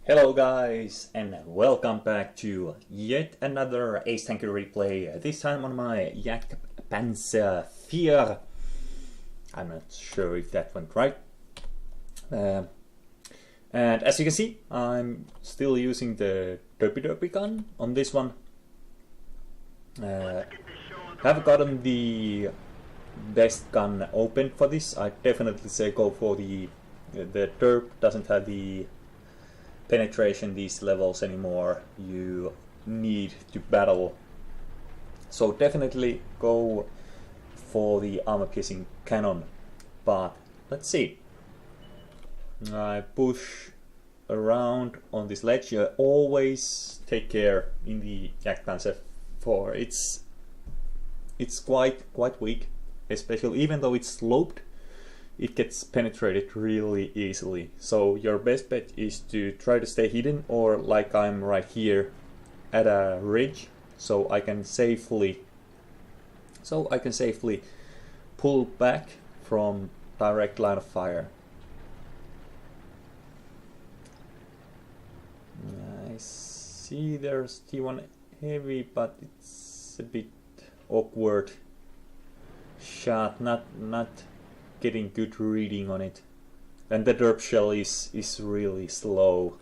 Hello guys, and welcome back to yet another Ace Tanker replay, this time on my Jagdpanzer IV. I'm not sure if that went right. And as you can see, I'm still using the derpy gun on this one. Have gotten the best gun open for this. I definitely say go for the derp. Doesn't have the penetration these levels anymore. You need to battle, so definitely go for the armor piercing cannon. But let's see. I push around on this ledge. You always take care in the Jagdpanzer IV. It's quite weak, especially even though it's sloped. It gets penetrated really easily. So your best bet is to try to stay hidden, or like I'm right here at a ridge, so I can safely pull back from direct line of fire. I see there's T1 heavy, but it's a bit awkward shot, not getting good reading on it, and the derp shell is really slow.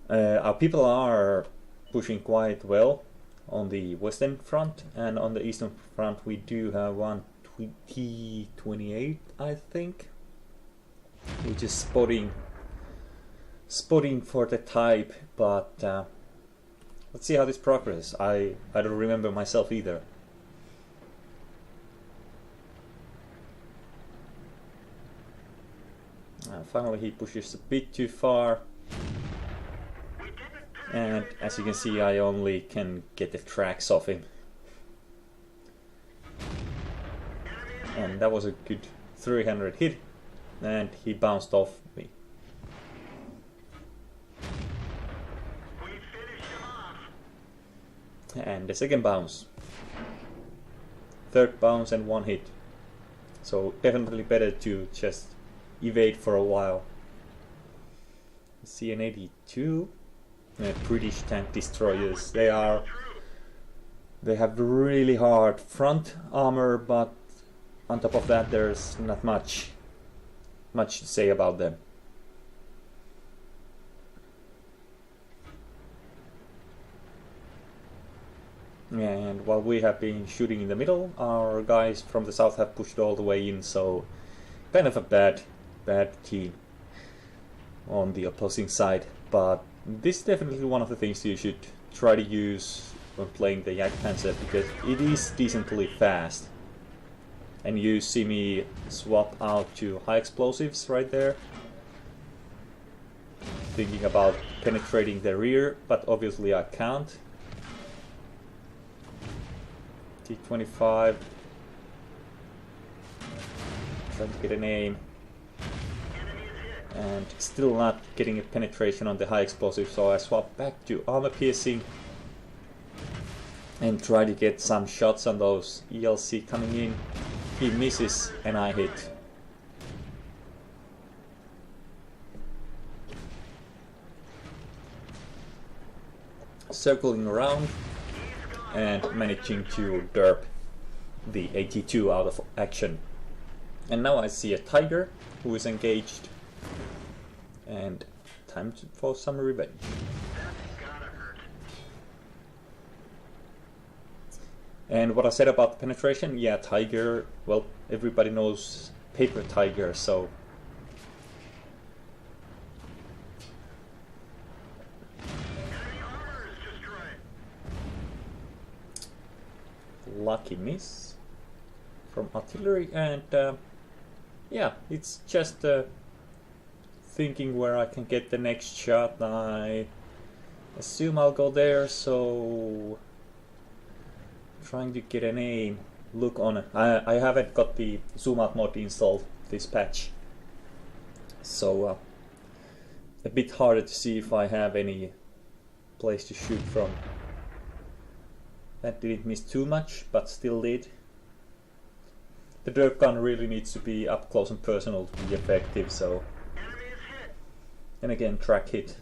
Our people are pushing quite well on the western front, and on the eastern front we do have one T28, I think, which is spotting for the type. But let's see how this progresses. I don't remember myself either. Finally he pushes a bit too far, and as you can see I only can get the tracks off him, and that was a good 300 hit, and he bounced off me. And the second bounce, third bounce, and one hit. So definitely better to just evade for a while. CN82, British tank destroyers. They have really hard front armor, but on top of that there's not much to say about them. And while we have been shooting in the middle, our guys from the south have pushed all the way in, so kind of a bad team on the opposing side. But this is definitely one of the things you should try to use when playing the Jagdpanzer, because it is decently fast. And you see me swap out to high explosives right there, thinking about penetrating the rear, but obviously I can't. T25, trying to get an aim, and still not getting a penetration on the high explosive, so I swap back to armor piercing and try to get some shots on those ELC coming in. He misses and I hit. Circling around and managing to derp the 82 out of action. And now I see a tiger who is engaged, and time for some revenge. And what I said about the penetration, yeah, tiger, well, everybody knows paper tiger, so lucky miss from artillery. And yeah, it's just thinking where I can get the next shot. I assume I'll go there, so trying to get an aim. Look on it. I haven't got the zoom out mod installed this patch, so a bit harder to see if I have any place to shoot from. That didn't miss too much, but still did. The derp gun really needs to be up close and personal to be effective, so And again, track hit.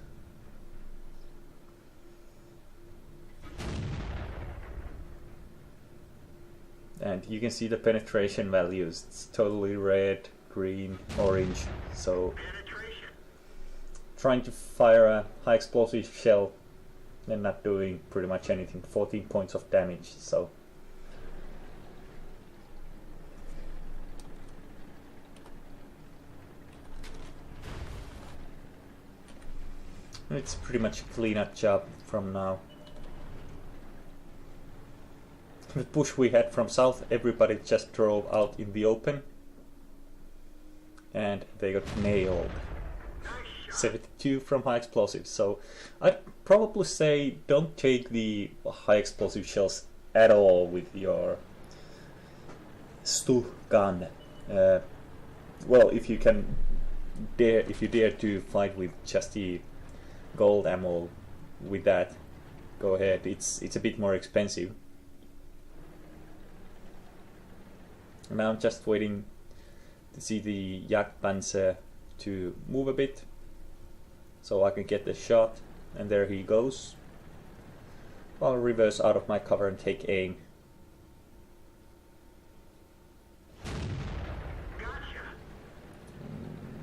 And you can see the penetration values. It's totally red, green, orange. So trying to fire a high explosive shell and not doing pretty much anything. 14 points of damage. So it's pretty much a clean-up job from now. The push we had from south, everybody just drove out in the open and they got nailed. 72 from high explosives. So I'd probably say don't take the high explosive shells at all with your Stu gun. Well, if you dare to fight with just the gold ammo with that, go ahead. It's a bit more expensive. Now I'm just waiting to see the Jagdpanzer to move a bit so I can get the shot, and there he goes. I'll reverse out of my cover and take aim.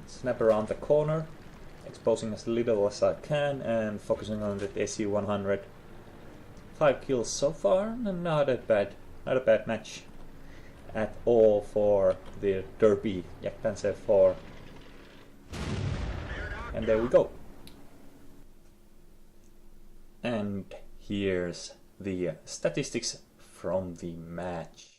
Snap around the corner, exposing as little as I can and focusing on the SU-100. 5 kills so far, and not a bad match at all for the Derby Jagdpanzer IV. And there we go. And here's the statistics from the match.